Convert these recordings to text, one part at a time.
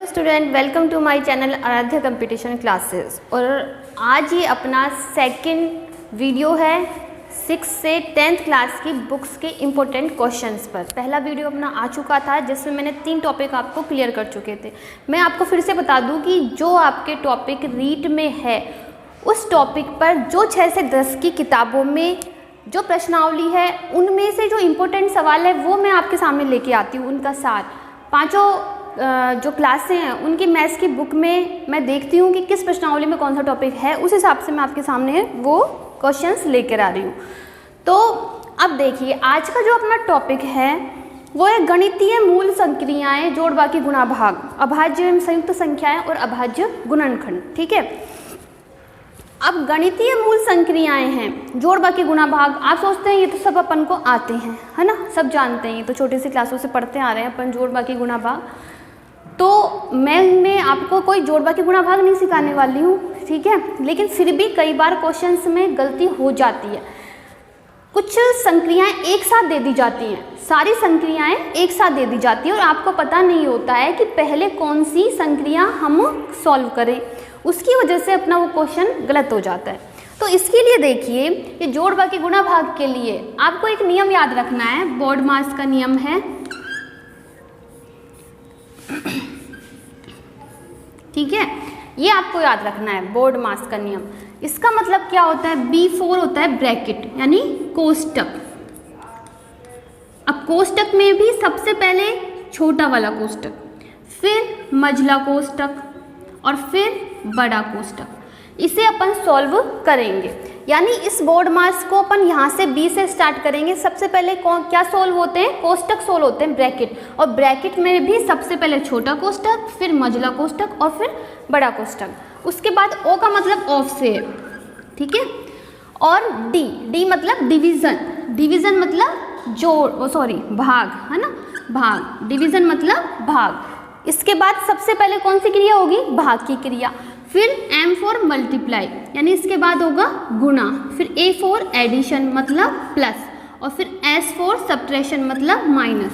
Student, welcome to my channel Aradhya competition classes. और आज ये अपना सेकंड वीडियो है 6 से 10th क्लास की बुक्स के इम्पोर्टेंट क्वेश्चंस पर। पहला वीडियो अपना आ चुका था जिसमें मैंने 3 टॉपिक आपको क्लियर कर चुके थे। मैं आपको फिर से बता दूं कि जो आपके टॉपिक रीट में है उस टॉपिक पर जो 6 से 10 की किताबों में जो प्रश्नावली है उनमें से जो इम्पोर्टेंट सवाल है वो मैं आपके सामने लेके आती हूँ। उनका सार पाँचों जो क्लासें हैं उनकी मैथ्स की बुक में मैं देखती हूँ कि किस प्रश्नावली में कौन सा टॉपिक है, उस हिसाब से मैं आपके सामने वो क्वेश्चंस लेकर आ रही हूँ। तो अब देखिए आज का जो अपना टॉपिक है वो है गणितीय मूल संक्रियाएं जोड़ बाकी गुणा भाग, अभाज्य एवं संयुक्त संख्याएं और अभाज्य गुणनखंड। ठीक है, अब गणितीय मूल संक्रियाएं हैं जोड़ बाकी गुणा भाग। आप सोचते हैं ये तो सब अपन को आते हैं, है ना, सब जानते हैं, ये तो छोटी सी क्लासों से पढ़ते आ रहे हैं अपन जोड़ बाकी गुणा भाग। तो मैं आपको कोई जोड़ बाकी गुणा भाग नहीं सिखाने वाली हूँ, ठीक है, लेकिन फिर भी कई बार क्वेश्चंस में गलती हो जाती है। कुछ संक्रियाएं एक साथ दे दी जाती हैं, सारी संक्रियाएं एक साथ दे दी जाती हैं और आपको पता नहीं होता है कि पहले कौन सी संक्रिया हम सॉल्व करें, उसकी वजह से अपना वो क्वेश्चन गलत हो जाता है। तो इसके लिए देखिए ये जोड़ बाकी गुणा भाग के लिए आपको एक नियम याद रखना है, बोर्डमास का नियम है, ठीक है, ये आपको याद रखना है बोर्डमास का नियम। इसका मतलब क्या होता है, B4 होता है ब्रैकेट यानी कोष्टक। अब कोष्टक में भी सबसे पहले छोटा वाला कोष्टक, फिर मझला कोष्टक और फिर बड़ा कोष्टक, इसे अपन सॉल्व करेंगे। यानी इस बोर्ड मास को अपन यहाँ से B से स्टार्ट करेंगे। सबसे पहले कौन क्या सोल्व होते हैं, कोष्टक सोल्व होते हैं, ब्रैकेट, और ब्रैकेट में भी सबसे पहले छोटा कोष्टक, फिर मझला कोष्टक और फिर बड़ा कोष्टक। उसके बाद O का मतलब ऑफ से है, ठीक है, और D मतलब डिवीज़न, डिवीज़न मतलब जोड़, सॉरी भाग, है ना, भाग, डिवीज़न मतलब भाग। इसके बाद सबसे पहले कौन सी क्रिया होगी, भाग की क्रिया, फिर M फॉर मल्टीप्लाई यानी इसके बाद होगा गुणा, फिर A फॉर एडिशन मतलब प्लस, और फिर S फॉर सब्ट्रैक्शन मतलब माइनस।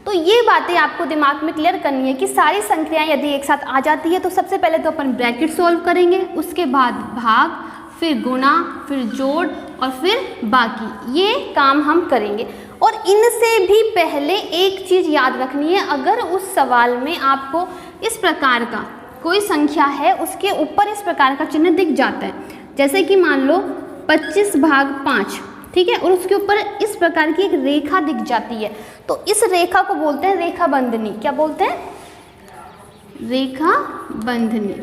तो ये बातें आपको दिमाग में क्लियर करनी है कि सारी संख्याएं यदि एक साथ आ जाती है तो सबसे पहले तो अपन ब्रैकेट सॉल्व करेंगे, उसके बाद भाग, फिर गुणा, फिर जोड़ और फिर बाकी, ये काम हम करेंगे। और इनसे भी पहले एक चीज़ याद रखनी है, अगर उस सवाल में आपको इस प्रकार का कोई संख्या है उसके ऊपर इस प्रकार का चिन्ह दिख जाता है, जैसे कि मान लो 25/5, ठीक है, और उसके ऊपर इस प्रकार की एक रेखा दिख जाती है, तो इस रेखा को बोलते हैं रेखा बंधनी। क्या बोलते हैं, रेखा बंधनी।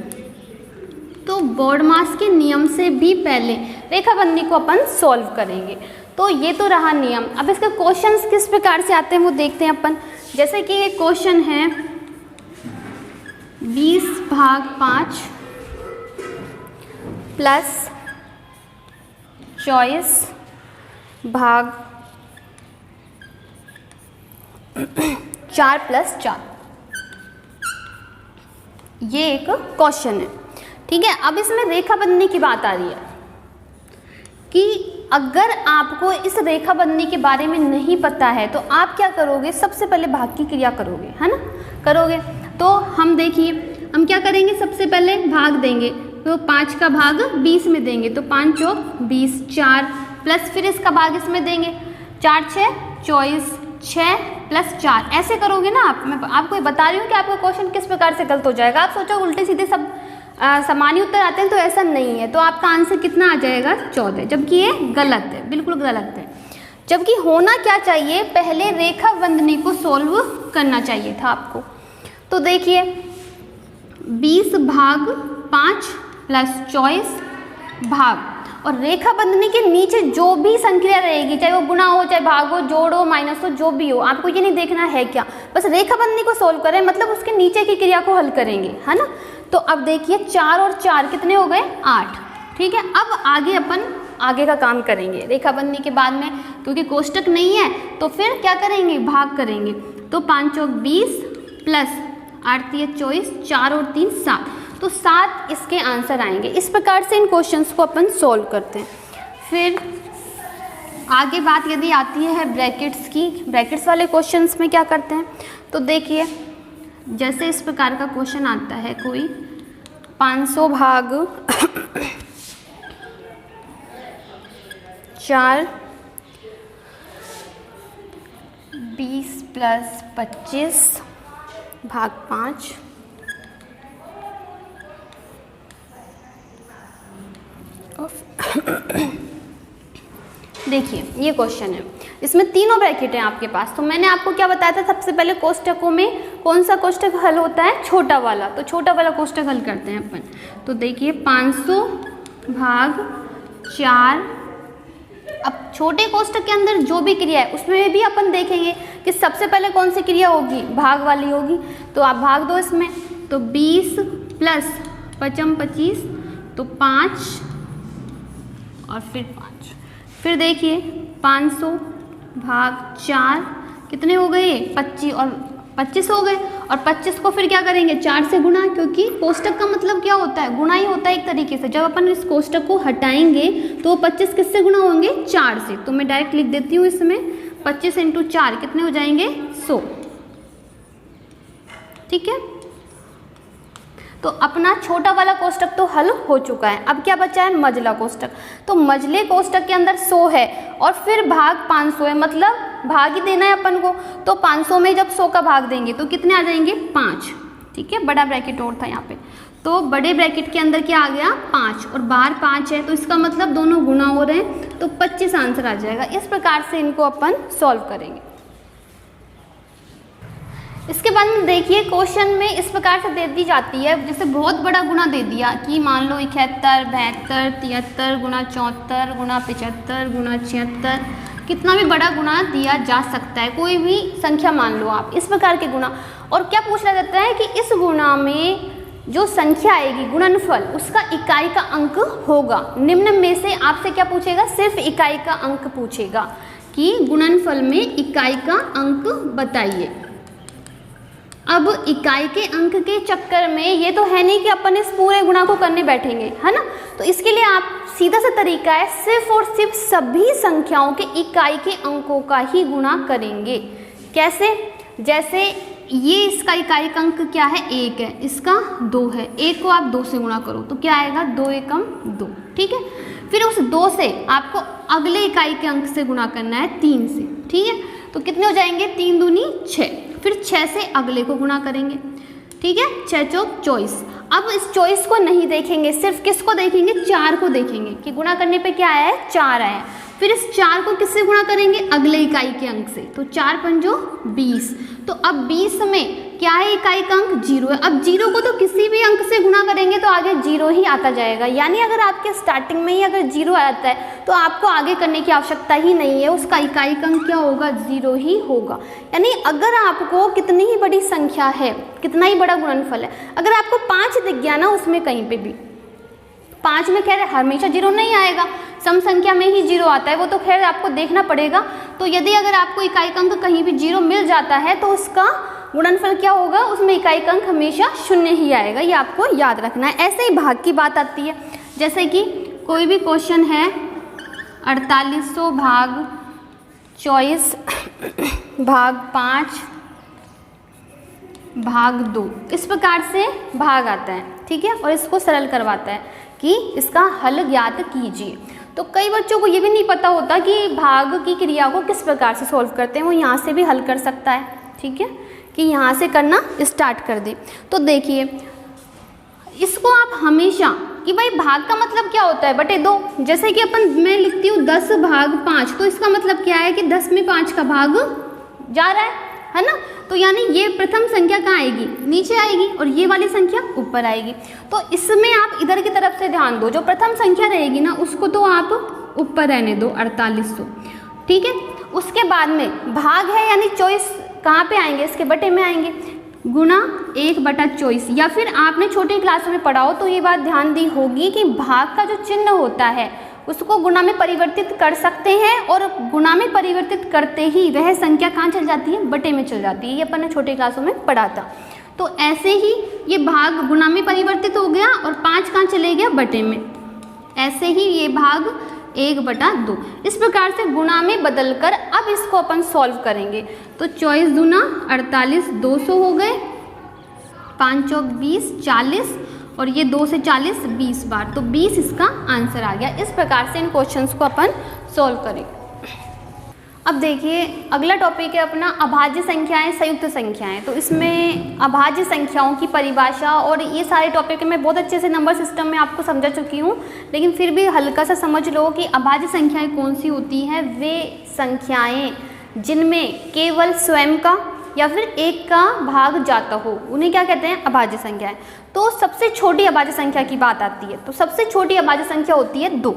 तो बोर्डमास के नियम से भी पहले रेखा बंधनी को अपन सॉल्व करेंगे। तो ये तो रहा नियम। अब इसके क्वेश्चंस किस प्रकार से आते हैं वो देखते हैं अपन। जैसे कि एक क्वेश्चन है 20/5 प्लस 24/4 + 4, ये एक क्वेश्चन है, ठीक है। अब इसमें रेखा बंधनी की बात आ रही है कि अगर आपको इस रेखा बंधनी के बारे में नहीं पता है तो आप क्या करोगे, सबसे पहले भाग की क्रिया करोगे, है ना, करोगे। तो हम देखिए हम क्या करेंगे, सबसे पहले भाग देंगे, तो 5 का भाग 20 में देंगे, तो 5 चौक 20, 4 प्लस फिर इसका भाग इसमें देंगे, 4 6 24, 6 + 4, ऐसे करोगे ना आप। मैं आपको बता रही हूँ कि आपका क्वेश्चन किस प्रकार से गलत हो जाएगा। आप सोचो उल्टे सीधे सब सामान्य उत्तर आते हैं, तो ऐसा नहीं है। तो आपका आंसर कितना आ जाएगा, 14, जबकि ये गलत है, बिल्कुल गलत है। जबकि होना क्या चाहिए, पहले रेखा बंधनी को सॉल्व करना चाहिए था आपको। तो देखिए 20/5 + 24 भाग, और रेखा बंधनी के नीचे जो भी संख्या रहेगी, चाहे वो गुणा हो, चाहे भाग हो, जोड़ हो, माइनस हो, जो भी हो, आपको ये नहीं देखना है क्या, बस रेखा बंधनी को सोल्व करें, मतलब उसके नीचे की क्रिया को हल करेंगे, है ना। तो अब देखिए 4 और 4 कितने हो गए, 8, ठीक है। अब आगे अपन आगे का काम करेंगे रेखा बंधनी के बाद में, क्योंकि कोष्टक नहीं है तो फिर क्या करेंगे, भाग करेंगे। तो 5 चौक 20 प्लस 8 3 24, 4 और 3 7, तो 7 इसके आंसर आएंगे। इस प्रकार से इन क्वेश्चंस को अपन सॉल्व करते हैं। फिर आगे बात यदि आती है ब्रैकेट्स की, ब्रैकेट्स वाले क्वेश्चंस में क्या करते हैं, तो देखिए जैसे इस प्रकार का क्वेश्चन आता है कोई 500 भाग 4 20 + 25 भाग 5 देखिए ये क्वेश्चन है, इसमें तीनों ब्रैकेट हैं आपके पास। तो मैंने आपको क्या बताया था, सबसे पहले कोष्टकों में कौन सा कोष्टक हल होता है, छोटा वाला। तो छोटा वाला कोष्टक हल करते हैं अपन। तो देखिए 500 भाग 4, अब छोटे कोष्टक के अंदर जो भी क्रिया है उसमें भी अपन देखेंगे कि सबसे पहले कौन सी क्रिया होगी, भाग वाली होगी। तो आप भाग दो इसमें, तो 20 + 25 तो 5 और फिर 5। फिर देखिए 500 भाग 4 कितने हो गए, 25 और 25 हो गए। और 25 को फिर क्या करेंगे, 4 से गुणा, क्योंकि कोष्टक का मतलब क्या होता है, गुणा ही होता है एक तरीके से। जब अपन इस कोष्टक को हटाएंगे तो 25 किससे गुणा होंगे, 4 से। तो मैं डायरेक्ट लिख देती हूँ इसमें 25 × 4 कितने हो जाएंगे, 100। ठीक है, तो अपना छोटा वाला कोष्टक तो हल हो चुका है। अब क्या बचा है, मझला कोष्टक। तो मझले कोष्टक के अंदर 100 है और फिर भाग 500 है, मतलब भाग ही देना है अपन को। तो 500 में जब 100 का भाग देंगे तो कितने आ जाएंगे, 5। ठीक है, बड़ा ब्रैकेट और था यहाँ पे, तो बड़े ब्रैकेट के अंदर क्या आ गया, 5 और बाहर 5 है, तो इसका मतलब दोनों गुणा हो रहे हैं, तो 25 आंसर आ जाएगा। इस प्रकार से इनको अपन सॉल्व करेंगे। इसके बाद में देखिए क्वेश्चन में इस प्रकार से दे दी जाती है, जैसे बहुत बड़ा गुणा दे दिया कि मान लो 71, 72, 73 × 74 × 75 × 76, कितना भी बड़ा गुणा दिया जा सकता है, कोई भी संख्या मान लो आप, इस प्रकार के गुणा। और क्या पूछा जाता है कि इस गुणा में जो संख्या आएगी गुणनफल, उसका इकाई का अंक होगा। निम्न में से आपसे क्या पूछेगा, सिर्फ इकाई का अंक पूछेगा कि गुणनफल में इकाई का अंक बताइए। अब इकाई के अंक के चक्कर में ये तो है नहीं कि अपन इस पूरे गुणा को करने बैठेंगे, है ना। तो इसके लिए आप सीधा सा तरीका है, सिर्फ और सिर्फ सभी संख्याओं के इकाई के अंकों का ही गुणा करेंगे। कैसे, जैसे ये इसका इकाई का अंक क्या है, 1 है, इसका 2 है, 1 को आप 2 से गुणा करो तो क्या आएगा, 2 एकम 2। ठीक है, फिर उस 2 से आपको अगले इकाई के अंक से गुणा करना है 3 से। ठीक है, तो कितने हो जाएंगे, 3 दूनी 6, फिर 6 से अगले को गुणा करेंगे। ठीक है, 6 चौक 24। अब इस 24 को नहीं देखेंगे, सिर्फ किसको देखेंगे, 4 को देखेंगे कि गुणा करने पे क्या आया है, 4 आया है। फिर इस 4 को किससे गुणा करेंगे, अगले इकाई के अंक से, तो 4 × 5 = 20। तो अब 20 में क्या है, इकाई का अंक 0 है। अब 0 को तो किसी भी अंक से गुणा करेंगे तो आगे 0 ही आता जाएगा, यानी अगर आपके स्टार्टिंग में ही अगर 0 आता है तो आपको आगे करने की आवश्यकता ही नहीं है, उसका इकाई का अंक क्या होगा, 0 ही होगा। यानी अगर आपको कितनी ही बड़ी संख्या है, कितना ही बड़ा गुणनफल है, अगर आपको 5 दिख गया ना उसमें कहीं पे भी, 5 में खैर हमेशा 0 नहीं आएगा, सम संख्या में ही 0 आता है, वो तो खैर आपको देखना पड़ेगा। तो यदि अगर आपको इकाई का अंक कहीं भी 0 मिल जाता है तो उसका गुणनफल क्या होगा, उसमें इकाई का अंक हमेशा 0 ही आएगा, ये आपको याद रखना है। ऐसे ही भाग की बात आती है, जैसे कि कोई भी क्वेश्चन है 4800 भाग 24 भाग 5 भाग 2, इस प्रकार से भाग आता है। ठीक है, और इसको सरल करवाता है कि इसका हल ज्ञात कीजिए। तो कई बच्चों को ये भी नहीं पता होता कि भाग की क्रिया को किस प्रकार से सॉल्व करते हैं, वो यहाँ से भी हल कर सकता है। ठीक है, कि यहाँ से करना स्टार्ट कर दे। तो देखिए इसको आप हमेशा कि भाई भाग का मतलब क्या होता है, बटे 2। जैसे कि मैं लिखती हूँ 10 भाग 5, तो इसका मतलब क्या है कि 10 में 5 का भाग जा रहा है ना। तो यानी ये प्रथम संख्या कहाँ आएगी, नीचे आएगी, और ये वाली संख्या ऊपर आएगी। तो इसमें आप इधर की तरफ से ध्यान दो, जो प्रथम संख्या रहेगी ना उसको तो आप ऊपर रहने दो 4800। ठीक है, उसके बाद में भाग है यानी 24 कहाँ पे आएंगे, इसके बटे में आएंगे, गुणा 1/24। या फिर आपने छोटी क्लास में पढ़ा हो तो ये बात ध्यान दी होगी कि भाग का जो चिन्ह होता है उसको गुणा में परिवर्तित कर सकते हैं, और गुणा में परिवर्तित करते ही वह संख्या कहाँ चल जाती है, बटे में चल जाती है। ये अपन ने छोटे क्लासों में पढ़ा था। तो ऐसे ही ये भाग गुणा में परिवर्तित हो गया और 5 कहाँ चले गया, बटे में। ऐसे ही ये भाग 1/2 इस प्रकार से गुणा में बदलकर अब इसको अपन सॉल्व करेंगे। तो 24 दूना 48, 200 हो गए, 5 चौक 20, 40 और ये 2 से 40 20 बार, तो 20 इसका आंसर आ गया। इस प्रकार से इन क्वेश्चंस को अपन सॉल्व करें। अब देखिए अगला टॉपिक है अपना अभाज्य संख्याएं, संयुक्त संख्याएं। तो इसमें अभाज्य संख्याओं की परिभाषा और ये सारे टॉपिक मैं बहुत अच्छे से नंबर सिस्टम में आपको समझा चुकी हूँ, लेकिन फिर भी हल्का सा समझ लो कि अभाज्य संख्याएं कौन सी होती हैं। वे संख्याएं जिनमें केवल स्वयं का या फिर एक का भाग जाता हो, उन्हें क्या कहते हैं, अभाज्य संख्याएं। तो सबसे छोटी अभाज्य संख्या की बात आती है, तो सबसे छोटी अभाज्य संख्या होती है 2,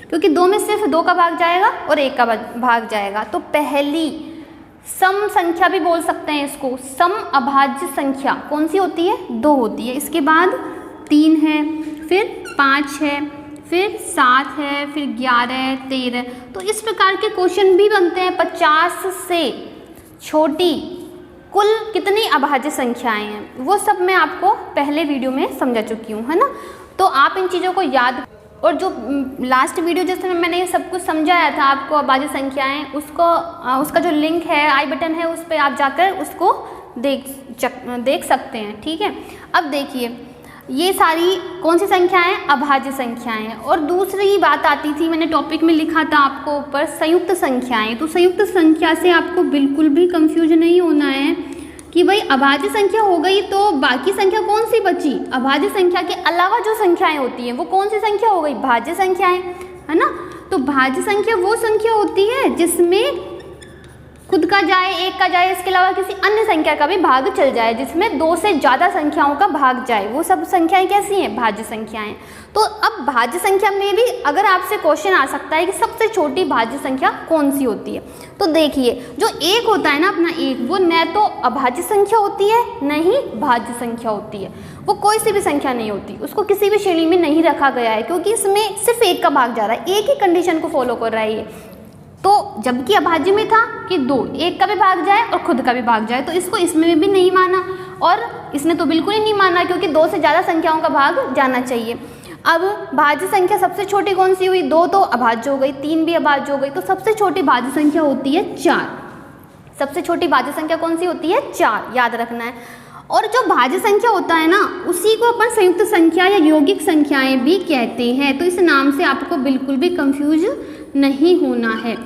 क्योंकि 2 में सिर्फ 2 का भाग जाएगा और 1 का भाग जाएगा। तो पहली सम संख्या भी बोल सकते हैं इसको, सम अभाज्य संख्या कौन सी होती है, 2 होती है। इसके बाद 3 है, फिर 5 है, फिर 7 है, फिर 11, 13। तो इस प्रकार के क्वेश्चन भी बनते हैं। 50 से छोटी कुल कितनी अभाज्य संख्याएं हैं, वो सब मैं आपको पहले वीडियो में समझा चुकी हूँ, है ना। तो आप इन चीज़ों को याद, और जो लास्ट वीडियो जिसमें मैंने ये सब कुछ समझाया था आपको अभाज्य संख्याएं, उसका जो लिंक है आई बटन है, उस पर आप जाकर उसको देख सकते हैं, ठीक है। अब देखिए ये सारी कौन सी संख्याएं, अभाज्य संख्याएं। और दूसरी बात आती थी, मैंने टॉपिक में लिखा था आपको ऊपर, संयुक्त संख्याएं। तो संयुक्त संख्या से आपको बिल्कुल भी कंफ्यूज नहीं होना है कि भाई अभाज्य संख्या हो गई तो बाकी संख्या कौन सी बची। अभाज्य संख्या के अलावा जो संख्याएं होती हैं वो कौन सी संख्या हो गई, भाज्य संख्याएं, है ना। तो भाज्य संख्या वो संख्या होती है जिसमें खुद का जाए, 1 का जाए, इसके अलावा किसी अन्य संख्या का भी भाग चल जाए, जिसमें 2 से ज़्यादा संख्याओं का भाग जाए, वो सब संख्याएं कैसी हैं, भाज्य संख्याएं। तो अब भाज्य संख्या में भी अगर आपसे क्वेश्चन आ सकता है कि सबसे छोटी भाज्य संख्या कौन सी होती है, तो देखिए जो 1 होता है ना अपना 1, वो न तो अभाज्य संख्या होती है न ही भाज्य संख्या होती है। वो कोई सी भी संख्या नहीं होती, उसको किसी भी श्रेणी में नहीं रखा गया है, क्योंकि इसमें सिर्फ 1 का भाग जा रहा है, एक ही कंडीशन को फॉलो कर रहा है ये। तो जबकि अभाज्य में था कि 2, 1 का भी भाग जाए और खुद का भी भाग जाए, तो इसको इसमें भी नहीं माना, और इसने तो बिल्कुल ही नहीं माना, क्योंकि 2 से ज़्यादा संख्याओं का भाग जाना चाहिए। अब भाज्य संख्या सबसे छोटी कौन सी हुई, 2 तो अभाज्य हो गई, 3 भी अभाज्य हो गई, तो सबसे छोटी भाज्य संख्या होती है 4। सबसे छोटी भाज्य संख्या कौन सी होती है, 4, याद रखना है। और जो भाज्य संख्या होता है ना, उसी को अपन संयुक्त संख्या या यौगिक संख्याएं भी कहते हैं। तो इस नाम से आपको बिल्कुल भी कंफ्यूज नहीं होना है।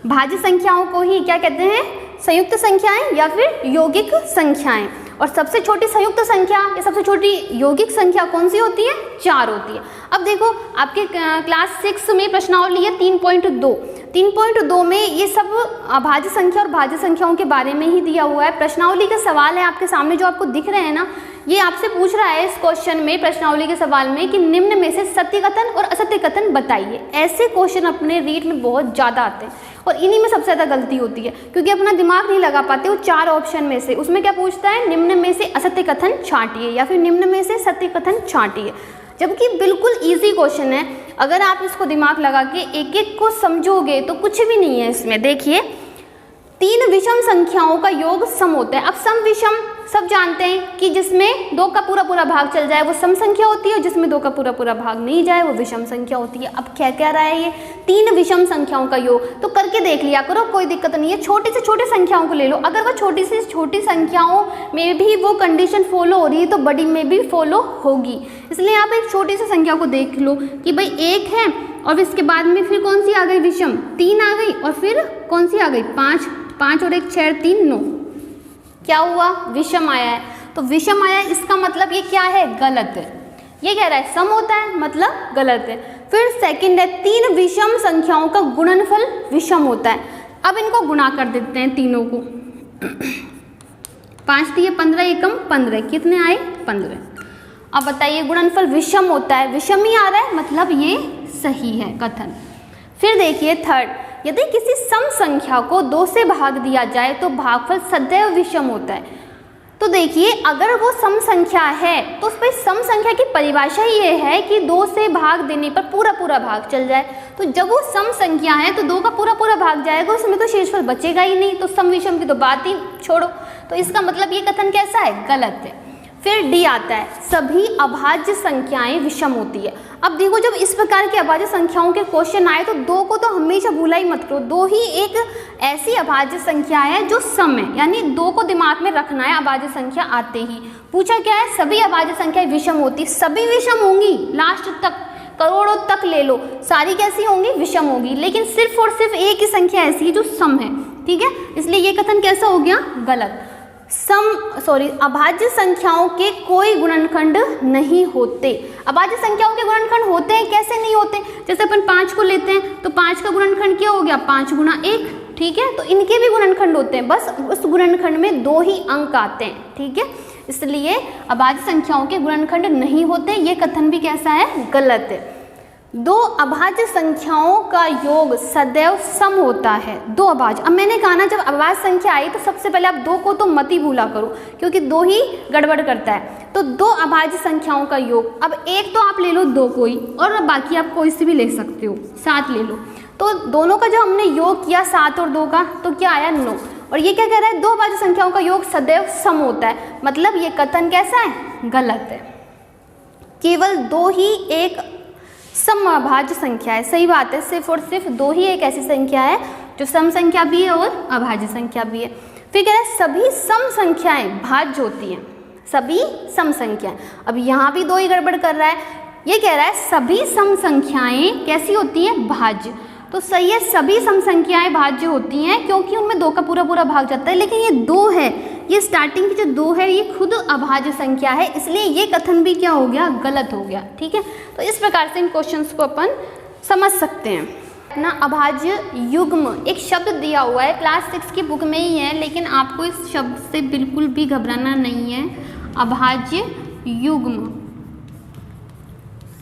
भाज्य संख्याओं को ही क्या कहते हैं, संयुक्त संख्याएं या फिर यौगिक संख्याएं। और सबसे छोटी संयुक्त संख्या या सबसे छोटी यौगिक संख्या कौन सी होती है, 4 होती है। अब देखो आपके क्लास 6 में प्रश्नावली है 3.2। 3.2 में ये सब अभाज्य संख्या और भाज्य संख्याओं के बारे में ही दिया हुआ है। प्रश्नावली का सवाल है आपके सामने जो आपको दिख रहे हैं ना, ये आपसे पूछ रहा है इस क्वेश्चन में, प्रश्नावली के सवाल में, कि निम्न में से सत्य कथन और असत्य कथन बताइए। ऐसे क्वेश्चन अपने रीट में बहुत ज़्यादा आते हैं और इन्हीं में सबसे ज़्यादा गलती होती है, क्योंकि अपना दिमाग नहीं लगा पाते वो 4 ऑप्शन में से। उसमें क्या पूछता है, निम्न में से असत्य कथन छांटिए या फिर निम्न में से सत्य कथन छांटिए, जबकि बिल्कुल ईजी क्वेश्चन है। अगर आप इसको दिमाग लगा के एक एक को समझोगे तो कुछ भी नहीं है इसमें। देखिए 3 विषम संख्याओं का योग सम होता है। अब सम विषम सब जानते हैं कि जिसमें 2 का पूरा भाग चल जाए वो सम संख्या होती है, जिसमें 2 का पूरा भाग नहीं जाए वो विषम संख्या होती है। अब क्या कह रहा है ये, 3 विषम संख्याओं का योग, तो करके देख लिया करो, कोई दिक्कत नहीं है। छोटी से छोटी संख्याओं को ले लो, अगर वो छोटी से छोटी संख्याओं में भी वो कंडीशन फॉलो हो रही है तो बड़ी में भी फॉलो होगी। इसलिए आप एक छोटी सी संख्या को देख लो कि भाई 1 है और इसके बाद में फिर कौन सी आ गई, विषम 3 आ गई, और फिर कौन सी आ गई 5 और 1 6 3 9, क्या हुआ, विषम आया है। तो विषम आया है, इसका मतलब ये क्या है, गलत है। ये कह रहा है सम होता है मतलब गलत है। फिर सेकंड है 3 विषम संख्याओं का गुणनफल विषम होता है। अब इनको गुणा कर देते हैं तीनों को। 5 दिए 15, एकम 15, कितने आए 15। अब बताइए गुणनफल विषम होता है, विषम ही आ रहा है मतलब ये सही है कथन। फिर देखिए थर्ड, यदि किसी सम संख्या को 2 से भाग दिया जाए तो भागफल सदैव विषम होता है। तो देखिए अगर वो सम संख्या है तो उस पर सम संख्या की परिभाषा ही ये है कि 2 से भाग देने पर पूरा भाग चल जाए। तो जब वो सम संख्या है तो 2 का पूरा भाग जाएगा, उसमें तो शेषफल बचेगा ही नहीं, तो सम विषम की तो बात ही छोड़ो। तो इसका मतलब ये कथन कैसा है, गलत है। फिर डी आता है सभी अभाज्य संख्याएं विषम होती है। अब देखो जब इस प्रकार की अभाज्य संख्याओं के क्वेश्चन आए तो दो को तो हमेशा भूला ही मत करो। दो ही एक ऐसी अभाज्य संख्या है जो सम है, यानी दो को दिमाग में रखना है अभाज्य संख्या आते ही। पूछा क्या है, सभी अभाज्य संख्याएं विषम होती, सभी विषम होंगी, लास्ट तक करोड़ों तक ले लो, सारी कैसी होंगी, विषम होगी। लेकिन सिर्फ और सिर्फ एक ही संख्या ऐसी है जो सम है, ठीक है, इसलिए ये कथन कैसा हो गया, गलत। अभाज्य संख्याओं के कोई गुणनखंड नहीं होते। अभाज्य संख्याओं के गुणनखंड होते हैं, कैसे नहीं होते, जैसे अपन 5 को लेते हैं तो 5 का गुणनखंड क्या हो गया, 5 गुणा 1, ठीक है, तो इनके भी गुणनखंड होते हैं, बस उस गुणनखंड में 2 ही अंक आते हैं, ठीक है, इसलिए अभाज्य संख्याओं के गुणनखंड नहीं होते। ये कथन भी कैसा है, गलत है। दो अभाज्य संख्याओं का योग सदैव सम होता है। दो अभाज्य, अब मैंने कहा ना जब अभाज्य संख्या आई तो सबसे पहले आप दो को तो मत ही भूला करो, क्योंकि दो ही गड़बड़ करता है। तो दो अभाज्य संख्याओं का योग, अब एक तो आप ले लो दो कोई, और बाकी आप कोई से भी ले सकते हो, 7 ले लो। तो दोनों का जो हमने योग किया 7 और 2 का, तो क्या आया 9। और ये क्या कह रहा है, दो अभाज्य संख्याओं का योग सदैव सम होता है, मतलब ये कथन कैसा है, गलत है। केवल दो ही एक समअभाज्य संख्या है, सही बात है, सिर्फ और सिर्फ दो ही एक ऐसी संख्या है जो सम संख्या भी है और अभाज्य संख्या भी है। फिर कह रहा है सभी सम संख्याएं भाज्य होती हैं, सभी सम संख्याएं। अब यहाँ भी दो ही गड़बड़ कर रहा है, ये कह रहा है सभी सम संख्याएं कैसी होती हैं, भाज्य। तो सही है, सभी सम संख्याएं भाज्य होती हैं क्योंकि उनमें 2 का पूरा पूरा भाग जाता है। लेकिन ये 2 है, ये स्टार्टिंग की जो 2 है ये खुद अभाज्य संख्या है, इसलिए ये कथन भी क्या हो गया, गलत हो गया, ठीक है। तो इस प्रकार से इन क्वेश्चंस को अपन समझ सकते हैं। अपना अभाज्य युग्म एक शब्द दिया हुआ है, क्लास 6 की बुक में ही है, लेकिन आपको इस शब्द से बिल्कुल भी घबराना नहीं है। अभाज्य युग्म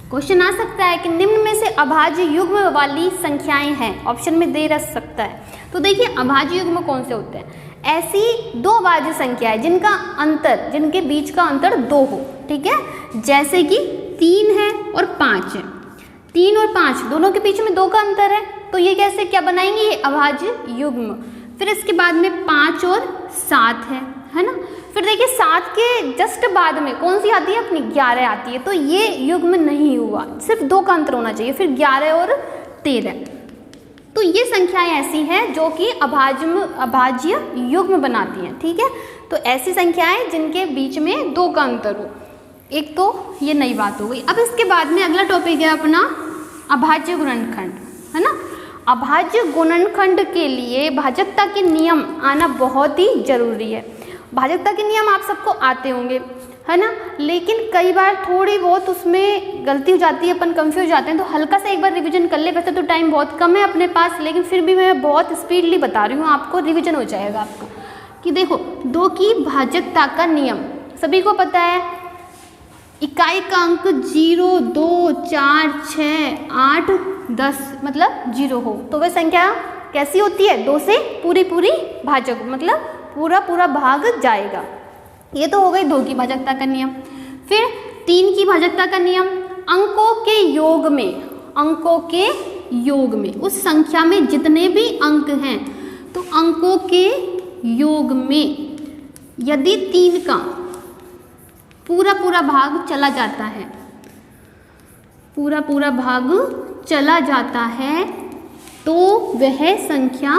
क्वेश्चन आ सकता है कि निम्न में से अभाज्य युग्म वाली संख्याएं हैं, ऑप्शन में दे रख सकता है। तो देखिए अभाज्य युग्म कौन से होते हैं, ऐसी दो अभाज्य संख्या है जिनका अंतर, जिनके बीच का अंतर 2 हो, ठीक है, जैसे कि 3 है और 5 है। 3 और 5 दोनों के बीच में 2 का अंतर है, तो ये कैसे क्या बनाएंगे, ये अभाज्य युग्म। फिर इसके बाद में 5 और 7 है ना। फिर देखिए 7 के जस्ट बाद में कौन सी आती है, अपनी 11 आती है, तो ये युग्म नहीं हुआ, सिर्फ 2 का अंतर होना चाहिए। फिर 11 और 13, तो ये संख्याएं ऐसी हैं जो कि अभाज्य युग्म बनाती हैं, ठीक है। तो ऐसी संख्याएं जिनके बीच में 2 का अंतर हो, एक तो ये नई बात हो गई। अब इसके बाद में अगला टॉपिक है अपना अभाज्य गुणनखंड, है ना। अभाज्य गुणनखंड के लिए भाजकता के नियम आना बहुत ही जरूरी है। भाजकता के नियम आप सबको आते होंगे, है ना, लेकिन कई बार थोड़ी बहुत उसमें गलती हो जाती है, अपन कंफ्यूज जाते हैं, तो हल्का सा एक बार रिवीजन कर ले। वैसे तो टाइम बहुत कम है अपने पास, लेकिन फिर भी मैं बहुत स्पीडली बता रही हूँ आपको, रिवीजन हो जाएगा आपको। कि देखो 2 की भाजकता का नियम सभी को पता है, इकाई का अंक 0, 2, 4, 6, 8, 10 मतलब 0 हो तो वह संख्या कैसी होती है, 2 से पूरी भाजक, मतलब पूरा भाग जाएगा। ये तो हो गई 2 की भाजकता का नियम। फिर 3 की भाजकता का नियम, अंकों के योग में उस संख्या में जितने भी अंक हैं, तो अंकों के योग में यदि 3 का पूरा भाग चला जाता है, तो वह संख्या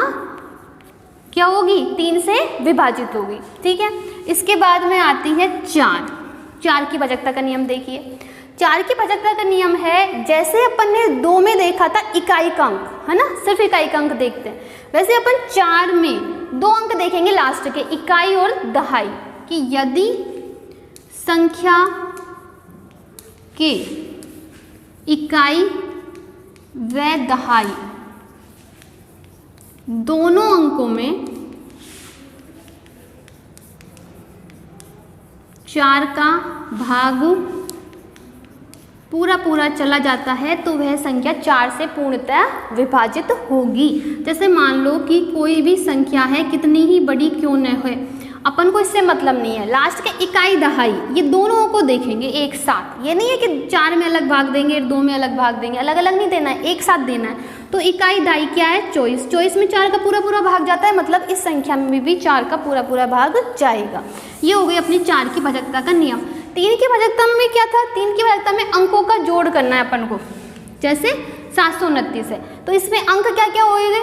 क्या होगी, 3 से विभाजित होगी, ठीक है। इसके बाद में आती है 4 की भाजकता का नियम। देखिए 4 की भाजकता का नियम है, जैसे अपन ने 2 में देखा था इकाई का अंक, है ना, सिर्फ इकाई का अंक देखते हैं, वैसे अपन 4 में 2 अंक देखेंगे लास्ट के, इकाई और दहाई, कि यदि संख्या के इकाई व दहाई दोनों अंकों में 4 का भाग पूरा चला जाता है, तो वह संख्या 4 से पूर्णतः विभाजित होगी। जैसे मान लो कि कोई भी संख्या है, कितनी ही बड़ी क्यों न हो, अपन को इससे मतलब नहीं है, लास्ट के इकाई दहाई ये दोनों को देखेंगे एक साथ। ये नहीं है कि 4 में अलग भाग देंगे, 2 में अलग भाग देंगे, अलग अलग नहीं देना है, एक साथ देना है। तो इकाई दहाई क्या है, 24 में 4 का पूरा भाग जाता है, मतलब इस संख्या में भी 4 का पूरा भाग जाएगा। ये हो गई अपनी 4 की भाजकता का नियम। 3 की भाजकता में क्या था, 3 की भाजकता में अंकों का जोड़ करना है अपन को, जैसे 729 है तो इसमें अंक क्या क्या होंगे,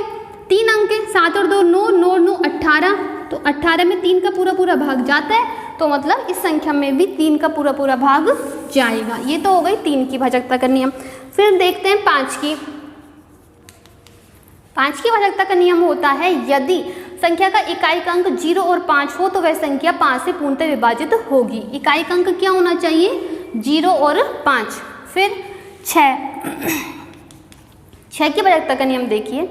3 अंक है, 7 और 2 9, 9 9 18, तो 18 में 3 का पूरा पूरा भाग जाता है, तो मतलब इस संख्या में भी 3 का पूरा पूरा भाग जाएगा। ये तो हो गई 3 की भाजकता का नियम। फिर देखते हैं 5 की। 5 की भाजकता का नियम होता है यदि संख्या का इकाई का अंक 0 और 5 हो तो वह संख्या 5 से पूर्णतः विभाजित होगी। इकाई का अंक क्या होना चाहिए, 0 और 5। फिर 6 की भाजकता का नियम देखिए।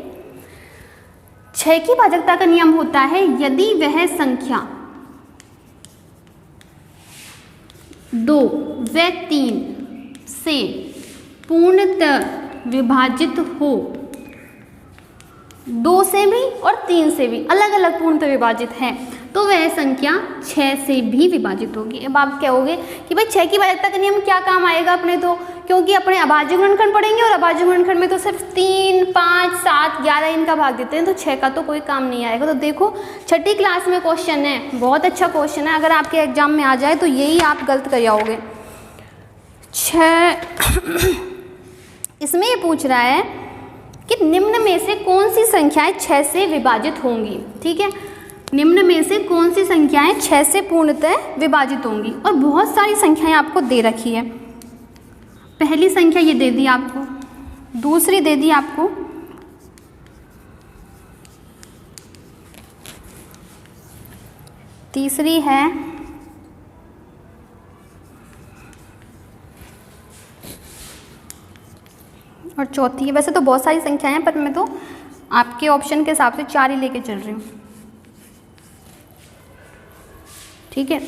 6 की भाजकता का नियम होता है यदि वह संख्या 2 व 3 से पूर्णतः विभाजित हो, 2 से भी और 3 से भी अलग अलग पूर्णतः विभाजित है, तो वह संख्या 6 से भी विभाजित होगी। अब आप कहोगे कि भाई 6 की भाजकता का नियम क्या काम आएगा अपने, तो क्योंकि अपने अभाज्य गुणनखंड पढ़ेंगे और अभाज्य गुणनखंड में तो सिर्फ 3 5 7 11 इनका भाग देते हैं, तो 6 का तो कोई काम नहीं आएगा। तो देखो 6ठी क्लास में क्वेश्चन है, बहुत अच्छा क्वेश्चन है, अगर आपके एग्जाम में आ जाए तो यही आप गलत कर जाओगे। 6 इसमें ये पूछ रहा है कि निम्न में से कौन सी संख्याएं 6 से विभाजित होंगी। ठीक है, निम्न में से कौन सी संख्याएं 6 से पूर्णतः विभाजित होंगी, और बहुत सारी संख्याएं आपको दे रखी है। पहली संख्या ये दे दी आपको, दूसरी दे दी आपको, तीसरी है, और चौथी है। वैसे तो बहुत सारी संख्याएं हैं पर मैं तो आपके ऑप्शन के हिसाब से 4 ही लेके चल रही हूँ। ठीक है,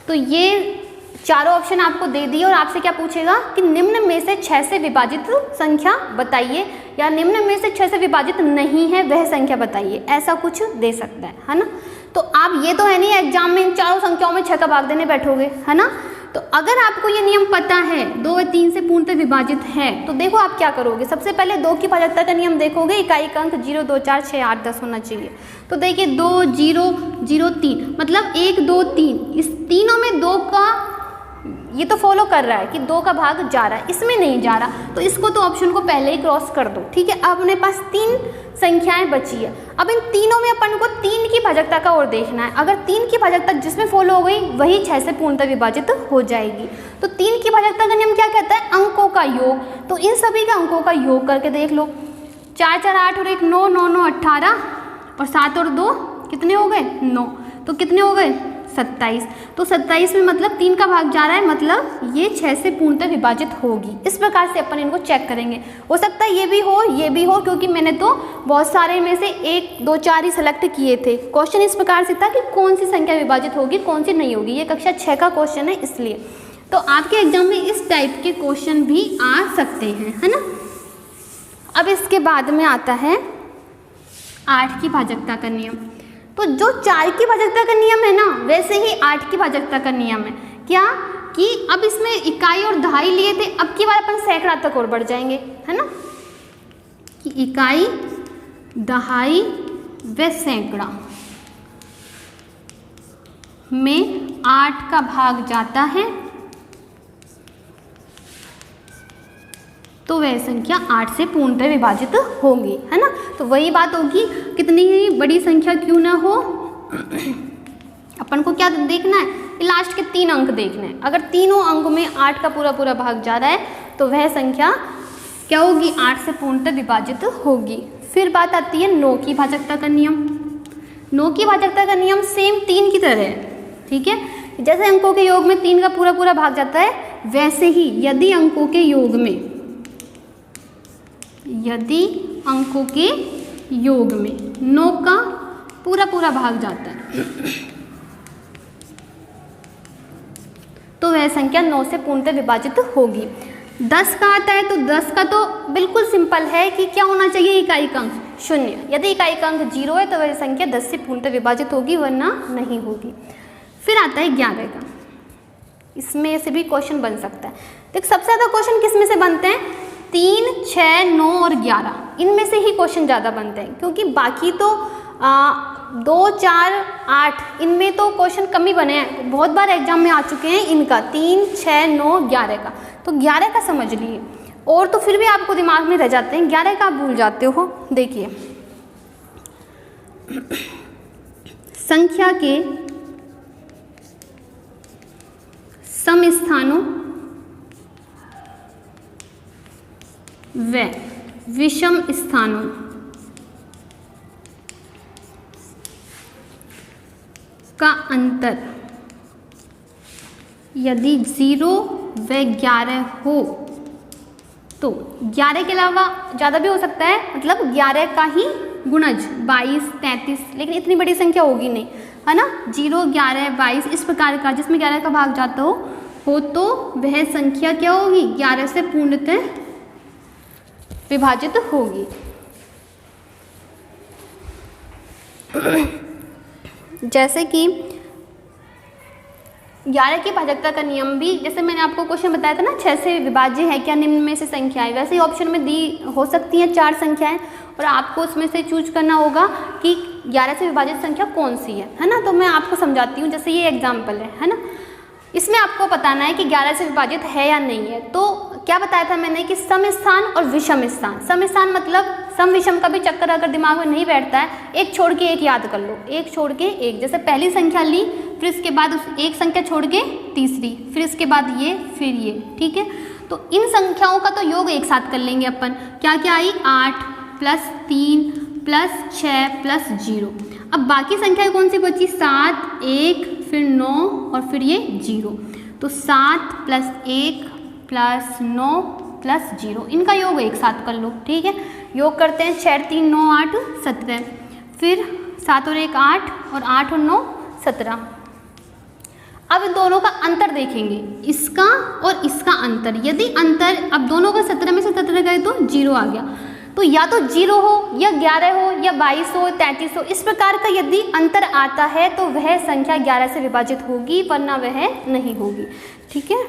तो ये चारों ऑप्शन आपको दे दिए और आपसे क्या पूछेगा कि निम्न में से 6 से विभाजित संख्या बताइए, या निम्न में से 6 से विभाजित नहीं है वह संख्या बताइए, ऐसा कुछ दे सकता है ना। तो आप ये तो है नहीं एग्जाम में इन चारों संख्याओं में 6 का भाग देने बैठोगे, है ना। तो अगर आपको ये नियम पता है 2 व 3 से पूर्णतः विभाजित है, तो देखो आप क्या करोगे। सबसे पहले 2 की भाजकता का नियम देखोगे, इकाई का अंक 0 2 4 6 8 10 होना चाहिए। तो देखिए 2 0 0 3 मतलब 1 2 3, इस तीनों में 2 का ये तो फॉलो कर रहा है कि 2 का भाग जा रहा है, इसमें नहीं जा रहा, तो इसको तो ऑप्शन को पहले ही क्रॉस कर दो। ठीक है, अब अपने पास 3 संख्याएं बची है। अब इन तीनों में अपन को 3 की भाजकता का और देखना है। अगर 3 की भाजकता जिसमें फॉलो हो गई वही 6 से पूर्णतः विभाजित हो जाएगी। तो 3 की भाजकता का नियम क्या कहता है, अंकों का योग। तो इन सभी का अंकों का योग करके देख लो, 4 4 8 और 1 9 9 9 18, और 7 और 2 कितने हो गए 9, तो कितने हो गए 27। तो 27 में मतलब 3 का भाग जा रहा है, मतलब ये 6 से पूर्णतः विभाजित होगी। इस प्रकार से अपन इनको चेक करेंगे। हो सकता है ये भी हो, ये भी हो, क्योंकि मैंने तो बहुत सारे में से 1 2 4 ही सेलेक्ट किए थे। क्वेश्चन इस प्रकार से था कि कौन सी संख्या विभाजित होगी कौन सी नहीं होगी। ये कक्षा 6 का क्वेश्चन है, इसलिए तो आपके एग्जाम में इस टाइप के क्वेश्चन भी आ सकते हैं, है ना। अब इसके बाद में आता है 8 की भाजकता का नियम। तो जो 4 की भाजकता का नियम है ना, वैसे ही 8 की भाजकता का नियम है। क्या कि अब इसमें इकाई और दहाई लिए थे, अब की बार अपन सैकड़ा तक और बढ़ जाएंगे, है ना, कि इकाई दहाई व सैकड़ा में 8 का भाग जाता है, तो वह संख्या 8 से पूर्णतः विभाजित होगी, है ना। तो वही बात होगी, कितनी ही बड़ी संख्या क्यों ना हो, अपन को क्या देखना है, लास्ट के 3 अंक देखने हैं। अगर तीनों अंकों में 8 का पूरा पूरा भाग जा रहा है तो वह संख्या क्या होगी, 8 से पूर्णतः विभाजित होगी। फिर बात आती है 9 की भाजकता का नियम। 9 की भाजकता का नियम सेम 3 की तरह है। ठीक है, जैसे अंकों के योग में 3 का पूरा पूरा भाग जाता है, वैसे ही यदि अंकों के योग में 9 का पूरा पूरा भाग जाता है तो वह संख्या 9 से पूर्णतः विभाजित होगी। 10 का आता है तो 10 का तो बिल्कुल सिंपल है कि क्या होना चाहिए, इकाई का अंक 0। यदि इकाई का अंक 0 है तो वह संख्या 10 से पूर्णतः विभाजित होगी, वरना नहीं होगी। फिर आता है 11 का, इसमें से भी क्वेश्चन बन सकता है। देख सबसे ज़्यादा क्वेश्चन किस में से बनते हैं, 3 6 9 और 11, इनमें से ही क्वेश्चन ज़्यादा बनते हैं, क्योंकि बाकी तो 2, 4, 8 इनमें तो क्वेश्चन कम ही बने हैं, बहुत बार एग्जाम में आ चुके हैं इनका 3, 6, 9, 11 का। तो 11 का समझ लिए, और तो फिर भी आपको दिमाग में रह जाते हैं, 11 का आप भूल जाते हो। देखिए, संख्या के सम स्थानों व विषम स्थानों का अंतर यदि 0 व 11 हो तो 11 के अलावा ज़्यादा भी हो सकता है, मतलब 11 का ही गुणज 22, 33, लेकिन इतनी बड़ी संख्या होगी नहीं, है ना। 0, 11, 22 इस प्रकार का जिसमें 11 का भाग जाता हो तो वह संख्या क्या होगी, 11 से पूर्णतः विभाजित होगी। जैसे कि 11 की भाजकता का नियम भी, जैसे मैंने आपको क्वेश्चन बताया था ना, 6 से विभाज्य है क्या निम्न में से संख्याएं, वैसे ही ऑप्शन में दी हो सकती हैं 4 संख्याएं, और आपको उसमें से चूज करना होगा कि 11 से विभाजित संख्या कौन सी है ना। तो मैं आपको समझाती हूँ, जैसे ये एग्जाम्पल है ना। इसमें आपको बताना है कि 11 से विभाजित है या नहीं है। तो क्या बताया था मैंने कि सम स्थान और विषम स्थान। सम स्थान मतलब सम विषम का भी चक्कर अगर दिमाग में नहीं बैठता है, एक छोड़ के एक याद कर लो, एक छोड़ के एक। जैसे पहली संख्या ली, फिर इसके बाद उस एक संख्या छोड़ के तीसरी, फिर इसके बाद ये, फिर ये, ठीक है। तो इन संख्याओं का तो योग एक साथ कर लेंगे अपन। क्या क्या आई, 8 + 3 + 6 + 0। अब बाकी संख्या कौन सी बची, 7, 1, फिर 9 और फिर ये 0। तो 7 + 1 + 9 + 0, इनका योग एक साथ कर लो, ठीक है। योग करते हैं, 6, 3, 9, 8, 17, फिर 7 और 1 8, और 8 और 9 17। अब दोनों का अंतर देखेंगे, इसका और इसका अंतर। यदि अंतर, अब दोनों का 17 में से 17 गए तो 0 आ गया। तो या तो 0 हो, या 11 हो, या 22 हो, 33 हो, इस प्रकार का यदि अंतर आता है तो वह संख्या 11 से विभाजित होगी, वरना वह नहीं होगी, ठीक है।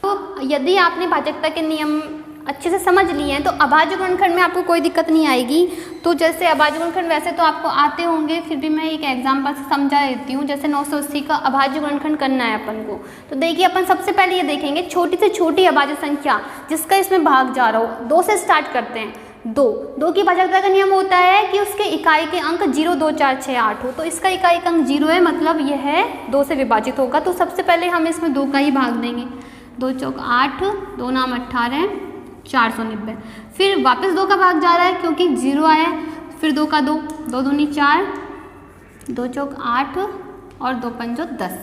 तो यदि आपने भाजकता के नियम अच्छे से समझ लिए हैं तो अभाज्य गुणनखंड में आपको कोई दिक्कत नहीं आएगी। तो जैसे अभाज्य गुणनखंड वैसे तो आपको आते होंगे, फिर भी मैं एक एग्जाम्पल से समझा देती हूँ। जैसे 980 का अभाज्य गुणनखंड करना है अपन को, तो देखिए अपन सबसे पहले ये देखेंगे छोटी से छोटी अभाज्य संख्या जिसका इसमें भाग जा रहा हो। 2 से स्टार्ट करते हैं। 2 की भाजकता का नियम होता है कि उसके इकाई के अंक 0, 2, 4, 6, 8 हो। तो इसका इकाई का अंक 0 है, मतलब यह 2 से विभाजित होगा। तो सबसे पहले हम इसमें 2 का ही भाग देंगे। 2 चौक 8, 2 नाम 18, 490। फिर वापस 2 का भाग जा रहा है क्योंकि 0 आया है। फिर 2 का 2, 2 दूनी 4, 2 चौक 8 और 2 पंजो 10।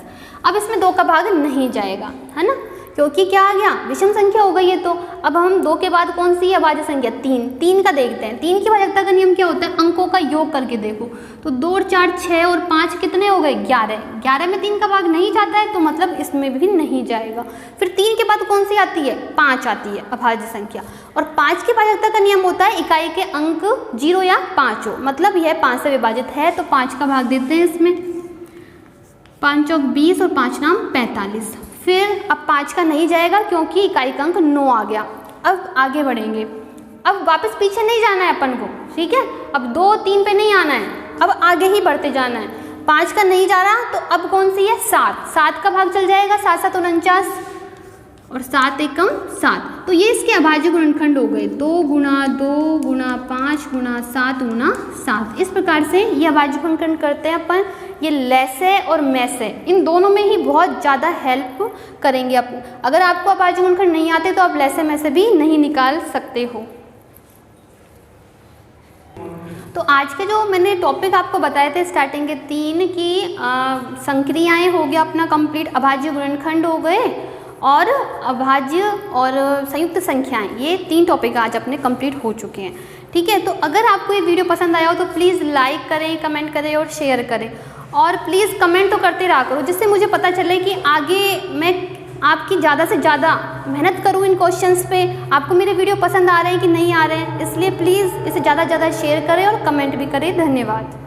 अब इसमें 2 का भाग नहीं जाएगा, है ना, क्योंकि क्या आ गया, विषम संख्या हो गई है। तो अब हम 2 के बाद कौन सी अभाज्य संख्या, 3 का देखते हैं। 3 की भाजकता का नियम क्या होता है, अंकों का योग करके देखो। तो 2 और 4 6 और 5 कितने हो गए, 11। 11 में 3 का भाग नहीं जाता है, तो मतलब इसमें भी नहीं जाएगा। फिर 3 के बाद कौन सी आती है, 5 आती है अभाज्य संख्या। और 5 की भाजकता का नियम होता है इकाई के अंक 0 या 5 हो, मतलब यह 5 से विभाजित है, तो 5 का भाग देते हैं इसमें। 5 चौक 20 और 5 नाम 45। फिर अब 5 का नहीं जाएगा क्योंकि इकाई का अंक 9 आ गया। अब आगे बढ़ेंगे, अब वापस पीछे नहीं जाना है अपन को, ठीक है। अब 2, 3 पे नहीं आना है, अब आगे ही बढ़ते जाना है। 5 का नहीं जा रहा, तो अब कौन सी है, 7 का भाग चल जाएगा। 7 7 49 और 7 एकम 7। तो ये इसके अभाज्य गुणनखंड हो गए, 2 गुणा 2 गुणा 5 गुणा 7 गुणा 7। इस प्रकार से ये अभाज्य गुणनखंड करते हैं अपन। ये लैसे और मैसे इन दोनों में ही बहुत ज़्यादा हेल्प करेंगे अपन। अगर आपको अभाज्य गुणनखंड नहीं आते तो आप लैसे मैसे भी नहीं निकाल सकते हो। तो आज के जो मैंने टॉपिक आपको बताए थे स्टार्टिंग के 3 की संक्रियाएं हो गया अपना कंप्लीट, अभाज्य गुणनखंड हो गए, और अभाज्य और संयुक्त संख्याएं, ये 3 टॉपिक आज अपने कंप्लीट हो चुके हैं, ठीक है। तो अगर आपको ये वीडियो पसंद आया हो तो प्लीज़ लाइक करें, कमेंट करें और शेयर करें, और प्लीज़ कमेंट तो करते रहा करो, जिससे मुझे पता चले कि आगे मैं आपकी ज़्यादा से ज़्यादा मेहनत करूँ इन क्वेश्चंस पे। आपको मेरे वीडियो पसंद आ रहे हैं कि नहीं आ रहे हैं, इसलिए प्लीज़ इसे ज़्यादा से ज़्यादा शेयर करें और कमेंट भी करें। धन्यवाद।